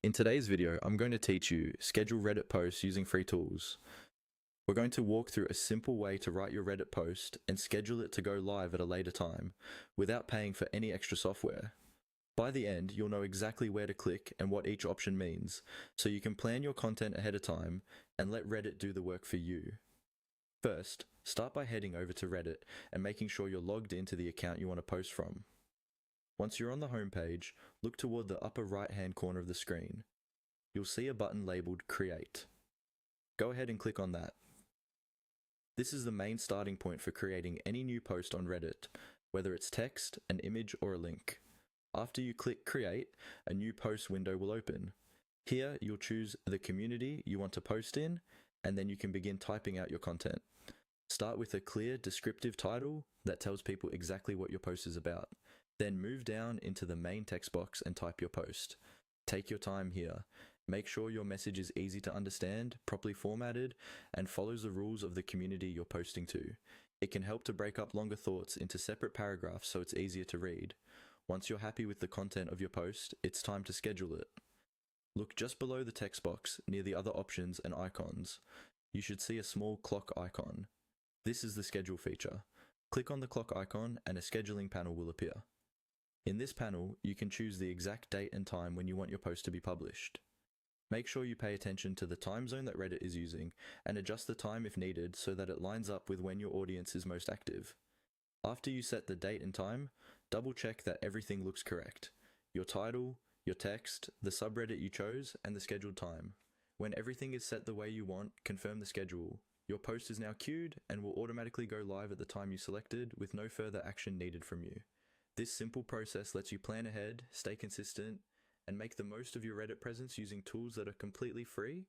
In today's video, I'm going to teach you schedule Reddit posts using free tools. We're going to walk through a simple way to write your Reddit post and schedule it to go live at a later time without paying for any extra software. By the end, you'll know exactly where to click and what each option means, so you can plan your content ahead of time and let Reddit do the work for you. First, start by heading over to Reddit and making sure you're logged into the account you want to post from. Once you're on the home page, look toward the upper right-hand corner of the screen. You'll see a button labeled Create. Go ahead and click on that. This is the main starting point for creating any new post on Reddit, whether it's text, an image, or a link. After you click Create, a new post window will open. Here, you'll choose the community you want to post in, and then you can begin typing out your content. Start with a clear, descriptive title that tells people exactly what your post is about. Then move down into the main text box and type your post. Take your time here. Make sure your message is easy to understand, properly formatted, and follows the rules of the community you're posting to. It can help to break up longer thoughts into separate paragraphs so it's easier to read. Once you're happy with the content of your post, it's time to schedule it. Look just below the text box near the other options and icons. You should see a small clock icon. This is the schedule feature. Click on the clock icon and a scheduling panel will appear. In this panel, you can choose the exact date and time when you want your post to be published. Make sure you pay attention to the time zone that Reddit is using and adjust the time if needed so that it lines up with when your audience is most active. After you set the date and time, double check that everything looks correct. Your title, your text, the subreddit you chose, and the scheduled time. When everything is set the way you want, confirm the schedule. Your post is now queued and will automatically go live at the time you selected with no further action needed from you. This simple process lets you plan ahead, stay consistent, and make the most of your Reddit presence using tools that are completely free